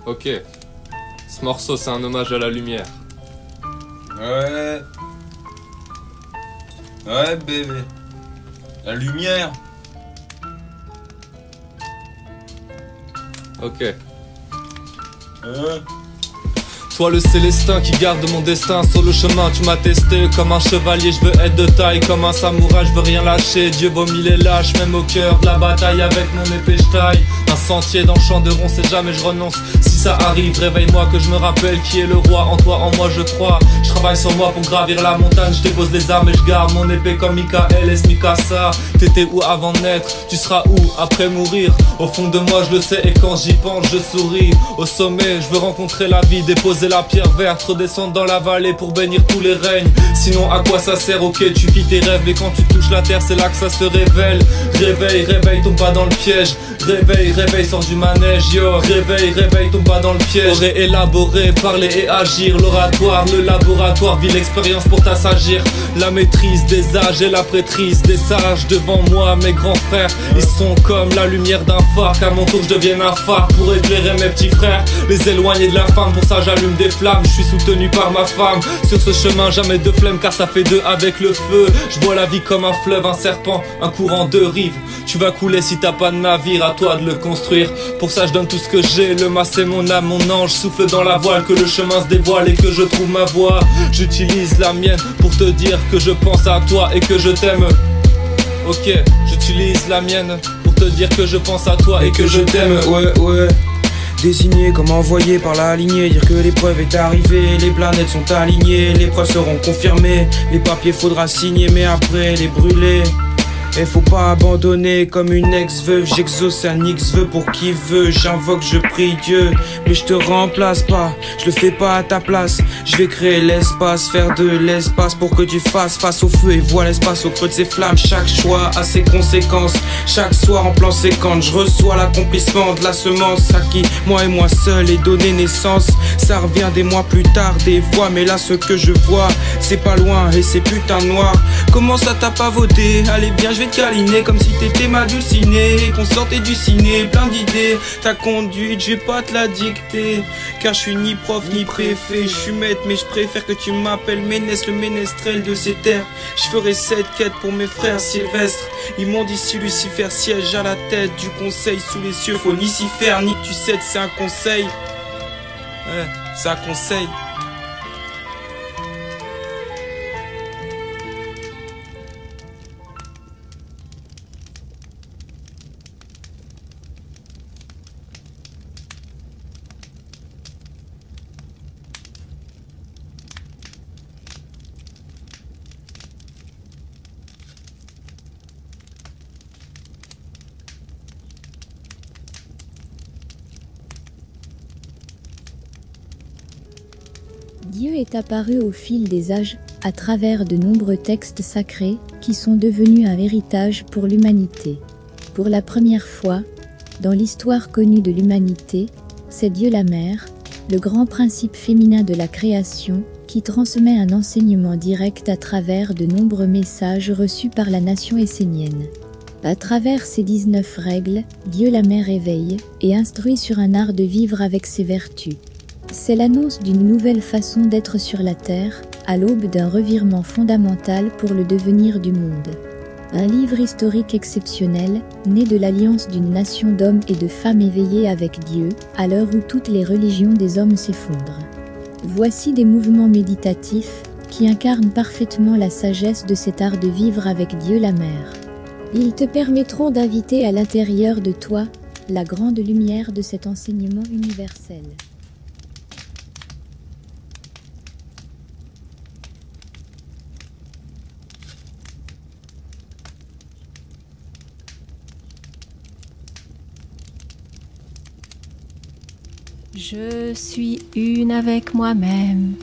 Ok. Ce morceau, c'est un hommage à la lumière. Ouais. Ouais, bébé. La lumière. Ok. Toi le célestin qui garde mon destin sur le chemin, tu m'as testé comme un chevalier, je veux être de taille, comme un samouraï, je veux rien lâcher. Dieu vomit les lâches, même au cœur de la bataille, avec mon épée je taille un sentier dans le champ de rond, c'est jamais je renonce. Si ça arrive, réveille-moi que je me rappelle qui est le roi. En toi, en moi je crois, je travaille sur moi pour gravir la montagne. Je dépose les armes et je garde mon épée comme Michael et Mikasa. T'étais où avant de naître, tu seras où après mourir? Au fond de moi je le sais et quand j'y pense je souris. Au sommet, je veux rencontrer la vie, déposer la pierre verte, redescendre dans la vallée pour bénir tous les règnes. Sinon à quoi ça sert? Ok, tu vis tes rêves, mais quand tu touches la terre c'est là que ça se révèle. Réveille, réveille, tombe pas dans le piège. Réveille, réveille, sors du manège, yo. Réveille, réveille, tombe pas dans le piège. Aurait élaboré, parler et agir. L'oratoire, le laboratoire, vis l'expérience pour t'assagir. La maîtrise des âges et la prêtrise des sages. Devant moi, mes grands frères, ils sont comme la lumière d'un phare. Qu'à mon tour je devienne un phare pour éclairer mes petits frères, les éloigner de la femme. Pour ça j'allume des flammes, je suis soutenu par ma femme. Sur ce chemin jamais de flemme car ça fait deux avec le feu. Je vois la vie comme un fleuve, un serpent, un courant de rives. Tu vas couler si t'as pas de navire, à toi de le construire. Pour ça je donne tout ce que j'ai, le mât c'est mon âme, mon ange. Souffle dans la voile, que le chemin se dévoile et que je trouve ma voie. J'utilise la mienne pour te dire que je pense à toi et que je t'aime. Ok, j'utilise la mienne pour te dire que je pense à toi et que je t'aime. Ouais. Désigné comme envoyé par la lignée, dire que l'épreuve est arrivée, les planètes sont alignées, les preuves seront confirmées, les papiers faudra signer mais après les brûler. Et faut pas abandonner comme une ex-veuve. J'exauce un X-vœu pour qui veut. J'invoque, je prie Dieu, mais je te remplace pas, je le fais pas à ta place. Je vais créer l'espace, faire de l'espace pour que tu fasses face au feu et vois l'espace au creux de ses flammes. Chaque choix a ses conséquences, chaque soir en plan séquence. Je reçois l'accomplissement de la semence à qui moi et moi seul ai donné naissance. Ça revient des mois plus tard, des fois, mais là ce que je vois c'est pas loin et c'est putain noir. Comment ça t'a pas voté? Allez bien, je vais te câliner comme si t'étais ma dulcinée et qu'on sortait du ciné, plein d'idées. Ta conduite, je vais pas te la dicter, car je suis ni prof ni préfet. Je suis maître mais je préfère que tu m'appelles Ménès, le ménestrel de ces terres. Je ferai cette quête pour mes frères Sylvestre. Ils m'ont dit si Lucifer siège à la tête du conseil sous les cieux, faut ni s'y faire ni que tu cèdes, c'est un conseil. Ouais, c'est un conseil. Dieu est apparu au fil des âges, à travers de nombreux textes sacrés, qui sont devenus un héritage pour l'humanité. Pour la première fois, dans l'histoire connue de l'humanité, c'est Dieu la Mère, le grand principe féminin de la création, qui transmet un enseignement direct à travers de nombreux messages reçus par la nation essénienne. À travers ces 19 règles, Dieu la Mère éveille et instruit sur un art de vivre avec ses vertus. C'est l'annonce d'une nouvelle façon d'être sur la Terre, à l'aube d'un revirement fondamental pour le devenir du monde. Un livre historique exceptionnel, né de l'alliance d'une nation d'hommes et de femmes éveillés avec Dieu, à l'heure où toutes les religions des hommes s'effondrent. Voici des mouvements méditatifs, qui incarnent parfaitement la sagesse de cet art de vivre avec Dieu la Mère. Ils te permettront d'inviter à l'intérieur de toi, la grande lumière de cet enseignement universel. Je suis une avec moi-même,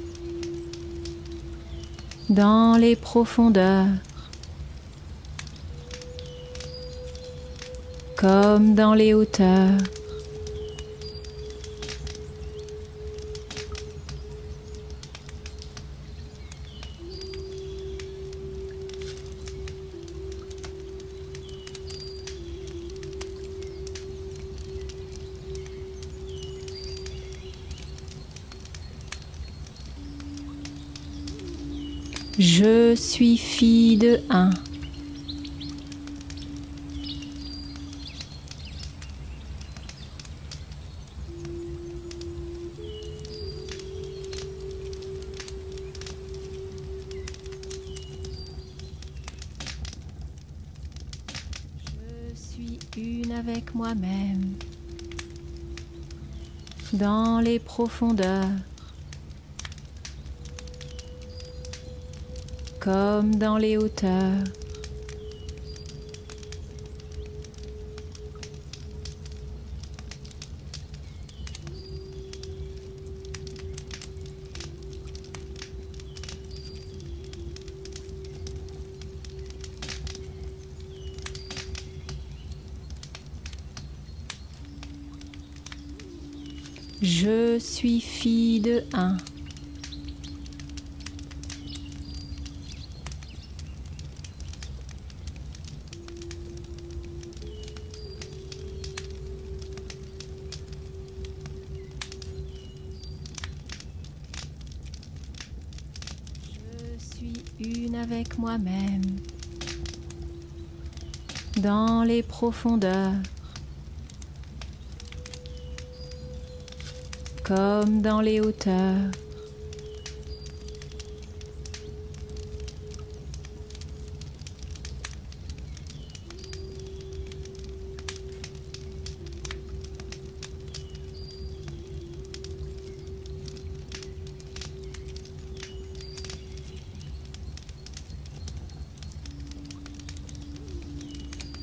dans les profondeurs, comme dans les hauteurs. Je suis fille de un. Je suis une avec moi-même. Dans les profondeurs, comme dans les hauteurs. Je suis fille de un. Je suis une avec moi-même. Dans les profondeurs, comme dans les hauteurs.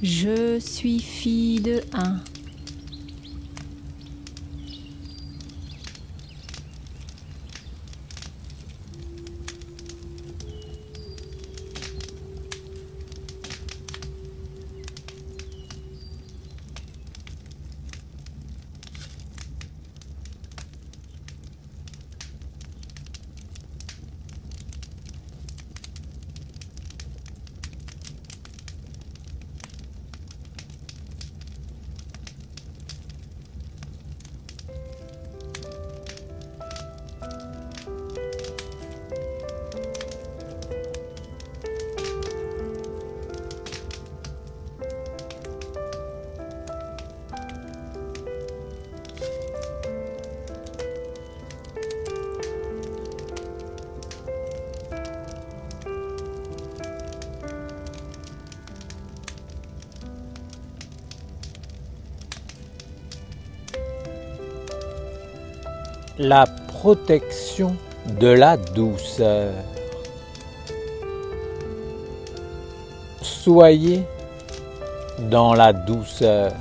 Je suis fille de un. La protection de la douceur. Soyez dans la douceur.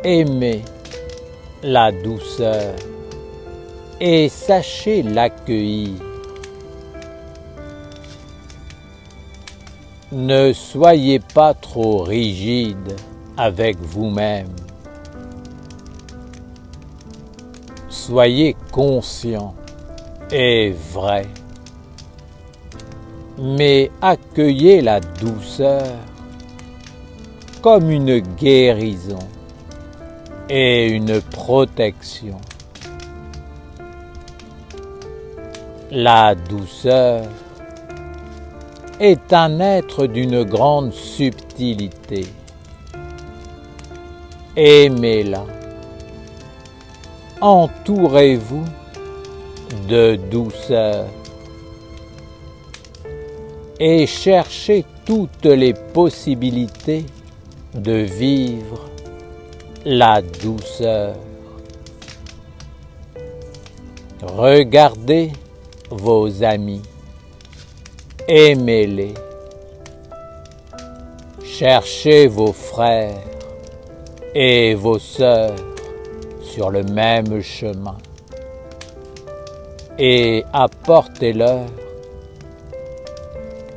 Aimez la douceur et sachez l'accueillir. Ne soyez pas trop rigide avec vous-même. Soyez conscient et vrai, mais accueillez la douceur comme une guérison et une protection. La douceur est un être d'une grande subtilité. Aimez-la. Entourez-vous de douceur et cherchez toutes les possibilités de vivre la douceur. Regardez vos amis, aimez-les. Cherchez vos frères et vos sœurs sur le même chemin et apportez-leur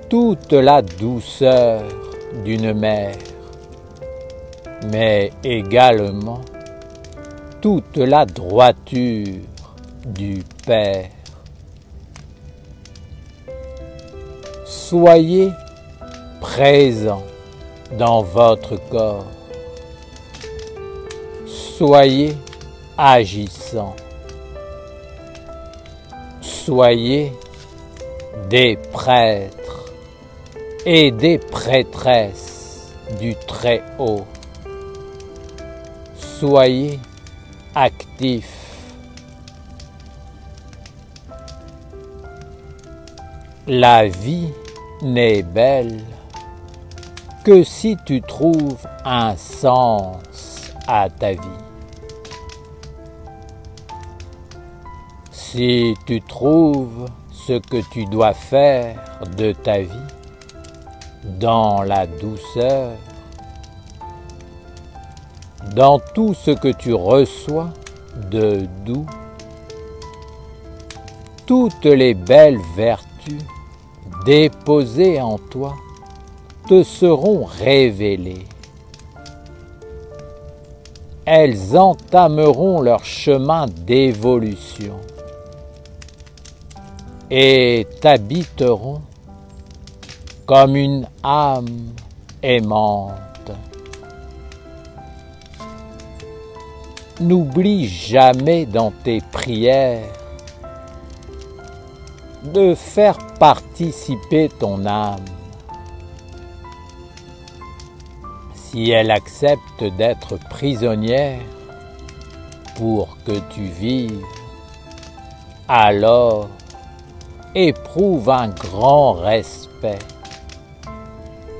toute la douceur d'une mère, mais également toute la droiture du Père. Soyez présent dans votre corps. Soyez agissant. Soyez des prêtres et des prêtresses du Très-Haut. Soyez actifs. La vie n'est belle que si tu trouves un sens à ta vie. Si tu trouves ce que tu dois faire de ta vie dans la douceur, dans tout ce que tu reçois de doux, toutes les belles vertus déposées en toi te seront révélées. Elles entameront leur chemin d'évolution et t'habiteront comme une âme aimante. N'oublie jamais dans tes prières de faire participer ton âme. Si elle accepte d'être prisonnière pour que tu vives, alors éprouve un grand respect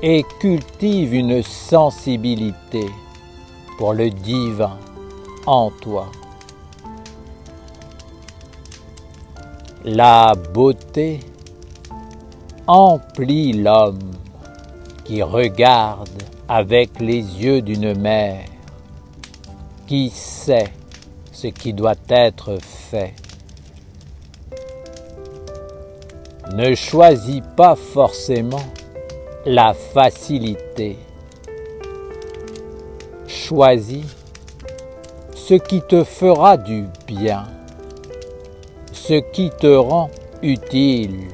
et cultive une sensibilité pour le divin en toi. La beauté emplit l'homme qui regarde avec les yeux d'une mère qui sait ce qui doit être fait. Ne choisis pas forcément la facilité. Choisis ce qui te fera du bien, ce qui te rend utile,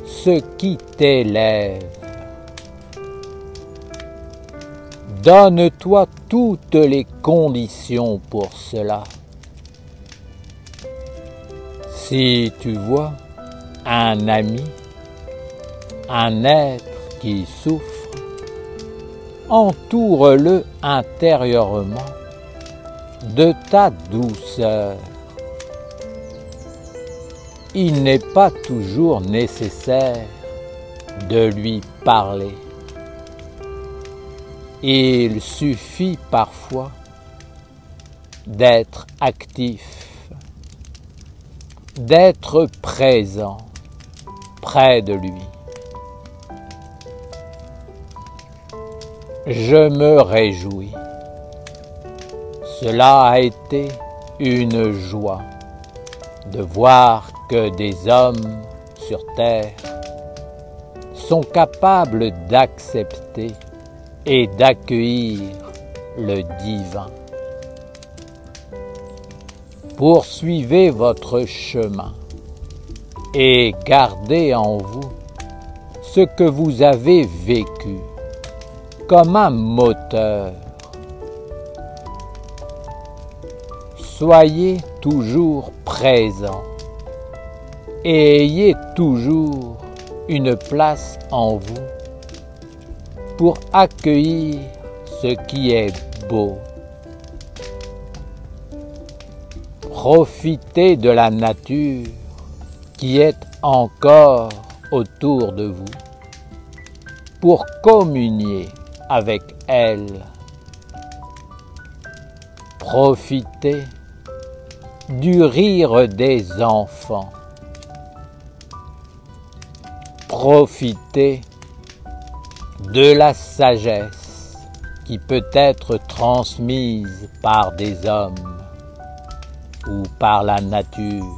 ce qui t'élève. Donne-toi toutes les conditions pour cela. Si tu vois un ami, un être qui souffre, entoure-le intérieurement de ta douceur. Il n'est pas toujours nécessaire de lui parler. Il suffit parfois d'être actif, d'être présent près de lui. Je me réjouis. Cela a été une joie de voir que des hommes sur terre sont capables d'accepter et d'accueillir le divin. Poursuivez votre chemin et gardez en vous ce que vous avez vécu comme un moteur. Soyez toujours présent et ayez toujours une place en vous pour accueillir ce qui est beau. Profitez de la nature qui est encore autour de vous pour communier avec elle. Profitez du rire des enfants. Profitez de la sagesse qui peut être transmise par des hommes ou par la nature.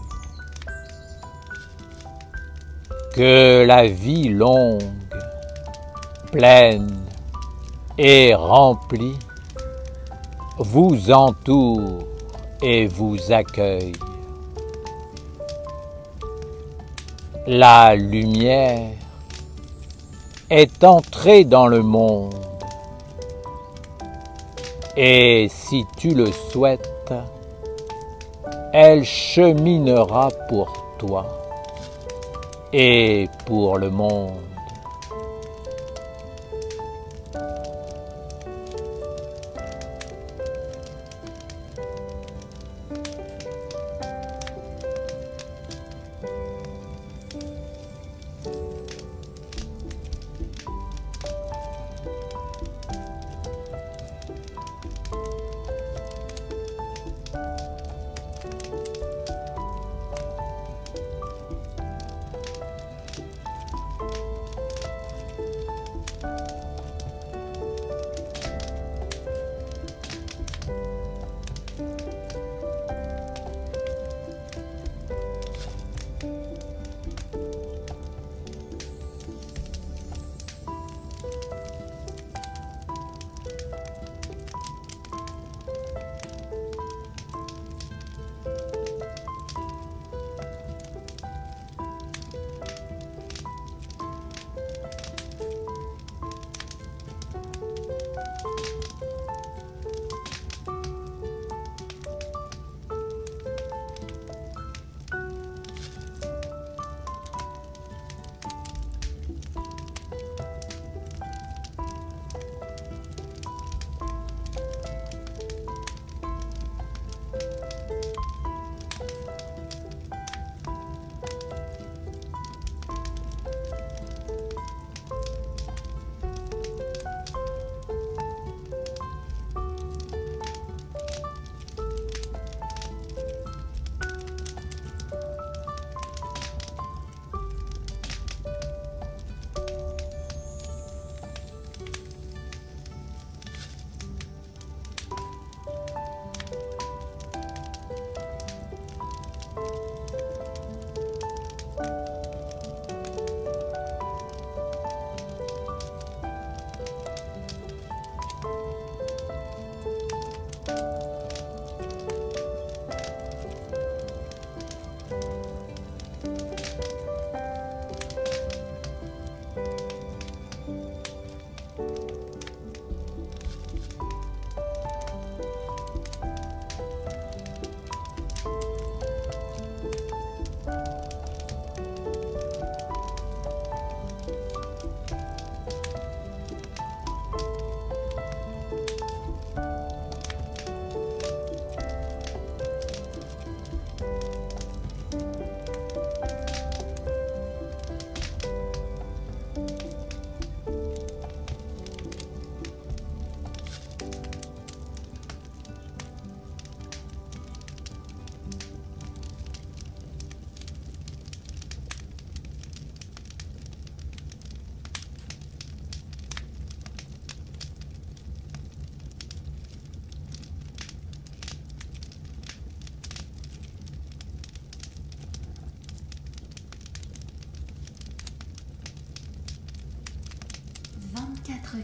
Que la vie longue, pleine et remplie vous entoure et vous accueille. La lumière est entrée dans le monde et si tu le souhaites, elle cheminera pour toi. et pour le monde.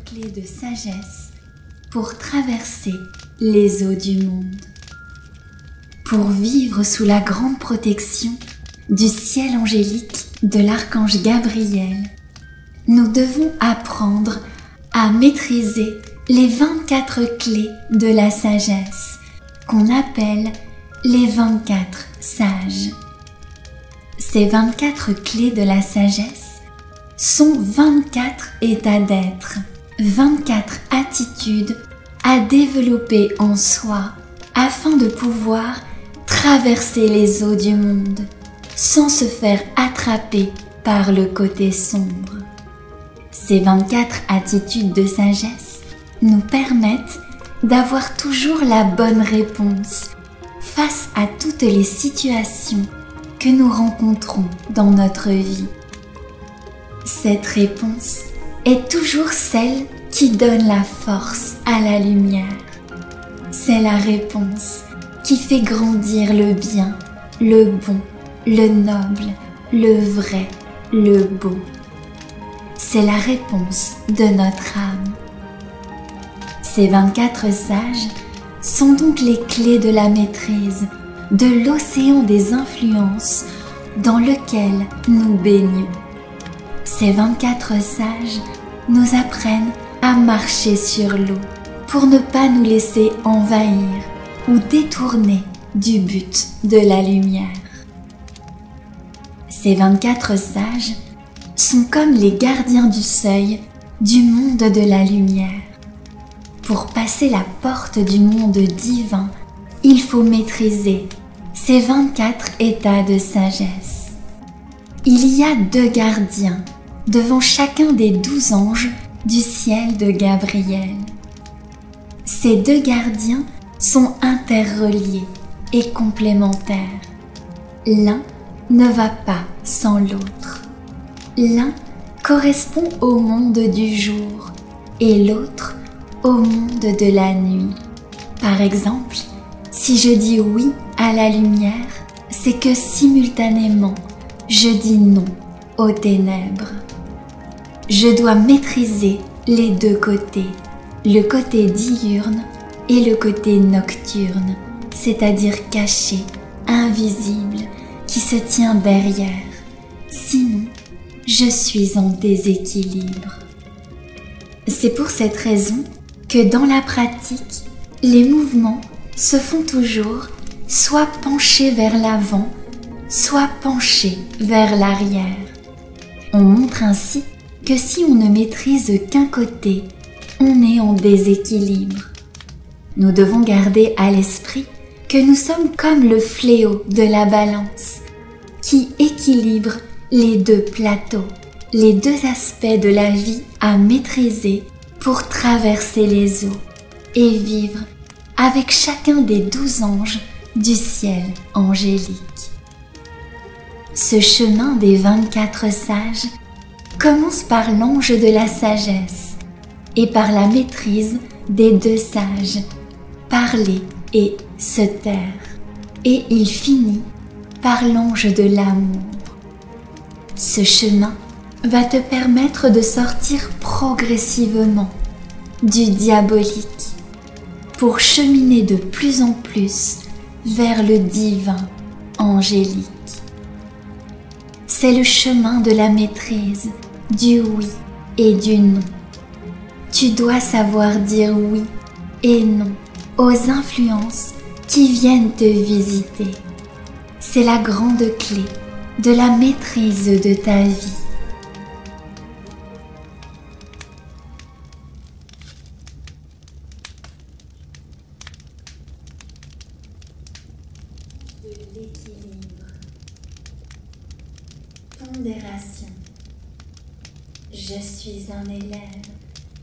Clés de sagesse pour traverser les eaux du monde, pour vivre sous la grande protection du ciel angélique de l'archange Gabriel. Nous devons apprendre à maîtriser les 24 clés de la sagesse qu'on appelle les 24 sages. Ces 24 clés de la sagesse sont 24 états d'être, 24 attitudes à développer en soi afin de pouvoir traverser les eaux du monde sans se faire attraper par le côté sombre. Ces 24 attitudes de sagesse nous permettent d'avoir toujours la bonne réponse face à toutes les situations que nous rencontrons dans notre vie. Cette réponse est toujours celle qui donne la force à la lumière. C'est la réponse qui fait grandir le bien, le bon, le noble, le vrai, le beau. C'est la réponse de notre âme. Ces 24 sages sont donc les clés de la maîtrise de l'océan des influences dans lequel nous baignons. Ces 24 sages nous apprennent à marcher sur l'eau pour ne pas nous laisser envahir ou détourner du but de la lumière. Ces 24 sages sont comme les gardiens du seuil du monde de la lumière. Pour passer la porte du monde divin, il faut maîtriser ces 24 états de sagesse. Il y a 2 gardiens devant chacun des 12 anges du ciel de Gabriel. Ces 2 gardiens sont interreliés et complémentaires. L'un ne va pas sans l'autre. L'un correspond au monde du jour et l'autre au monde de la nuit. Par exemple, si je dis oui à la lumière, c'est que simultanément, je dis non aux ténèbres. Je dois maîtriser les 2 côtés, le côté diurne et le côté nocturne, c'est-à-dire caché, invisible, qui se tient derrière. Sinon, je suis en déséquilibre. C'est pour cette raison que dans la pratique, les mouvements se font toujours soit penchés vers l'avant, soit penchés vers l'arrière. On montre ainsi que si on ne maîtrise qu'un côté, on est en déséquilibre. Nous devons garder à l'esprit que nous sommes comme le fléau de la balance qui équilibre les 2 plateaux, les 2 aspects de la vie à maîtriser pour traverser les eaux et vivre avec chacun des 12 anges du ciel angélique. Ce chemin des 24 sages commence par l'ange de la sagesse et par la maîtrise des 2 sages, parler et se taire, et il finit par l'ange de l'amour. Ce chemin va te permettre de sortir progressivement du diabolique pour cheminer de plus en plus vers le divin angélique. C'est le chemin de la maîtrise, du oui et du non. Tu dois savoir dire oui et non aux influences qui viennent te visiter. C'est la grande clé de la maîtrise de ta vie. De l'équilibre. Pondération. Je suis un élève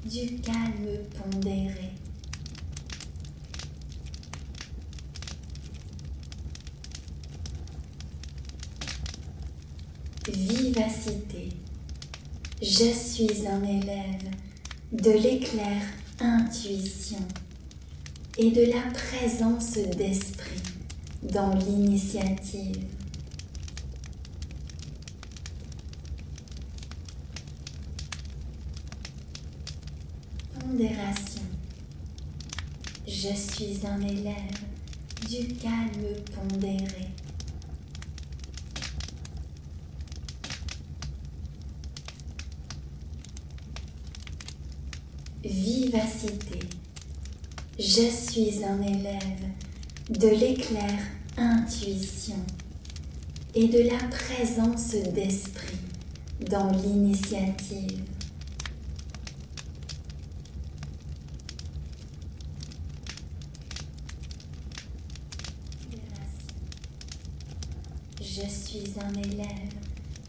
du calme pondéré. Vivacité. Je suis un élève de l'éclair intuition et de la présence d'esprit dans l'initiative. Pondération. Je suis un élève du calme pondéré. Vivacité. Je suis un élève de l'éclair intuition et de la présence d'esprit dans l'initiative. Je suis un élève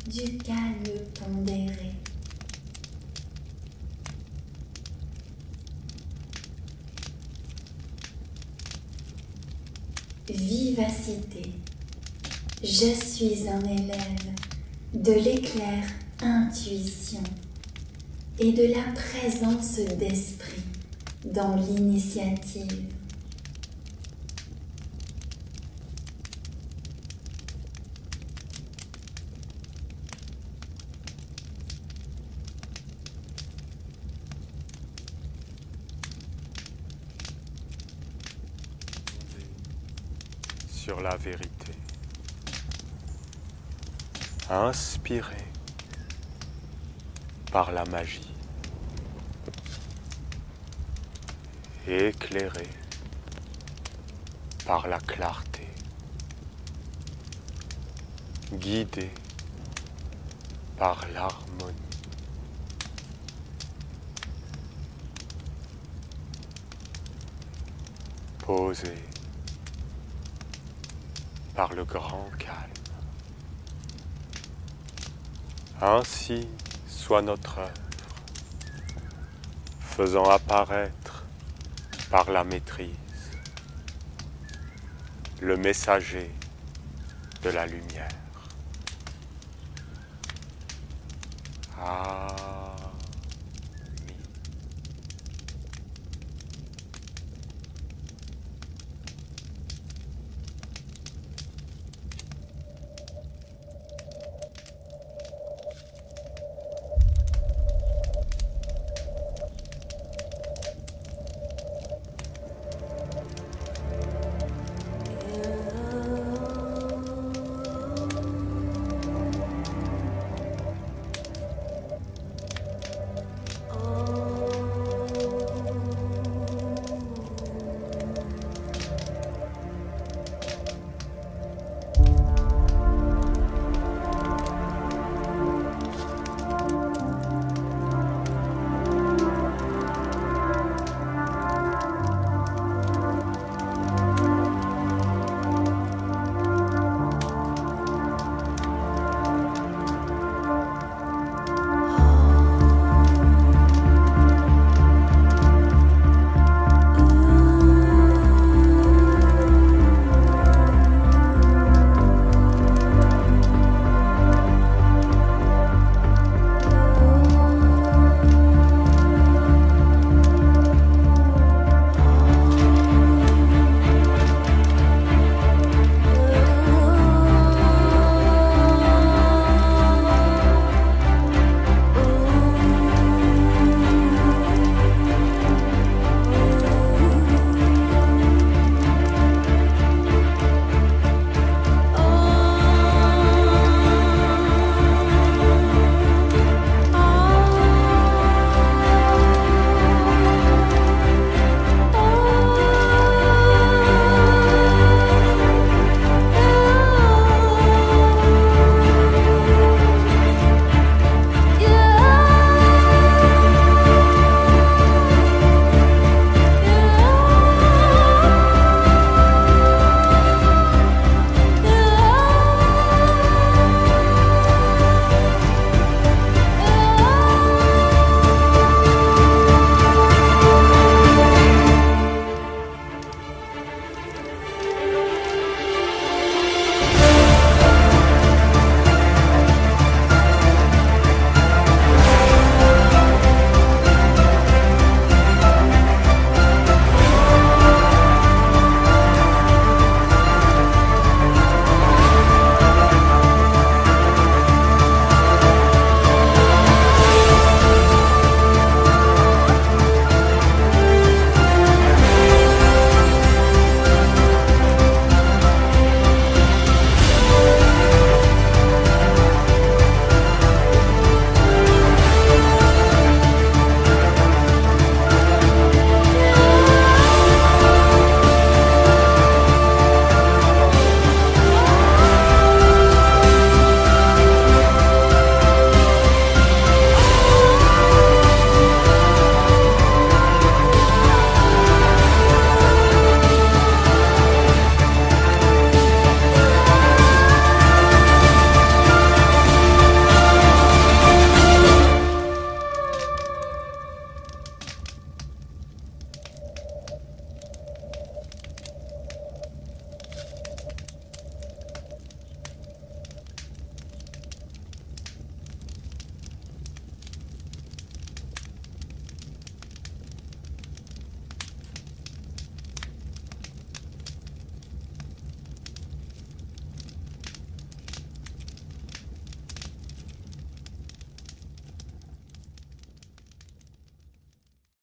du calme pondéré. Vivacité. Je suis un élève de l'éclair intuition et de la présence d'esprit dans l'initiative. Sur la vérité. Inspiré par la magie. Éclairé par la clarté. Guidé par l'harmonie. Posé par le grand calme. Ainsi soit notre œuvre, faisant apparaître par la maîtrise le messager de la lumière. Ah.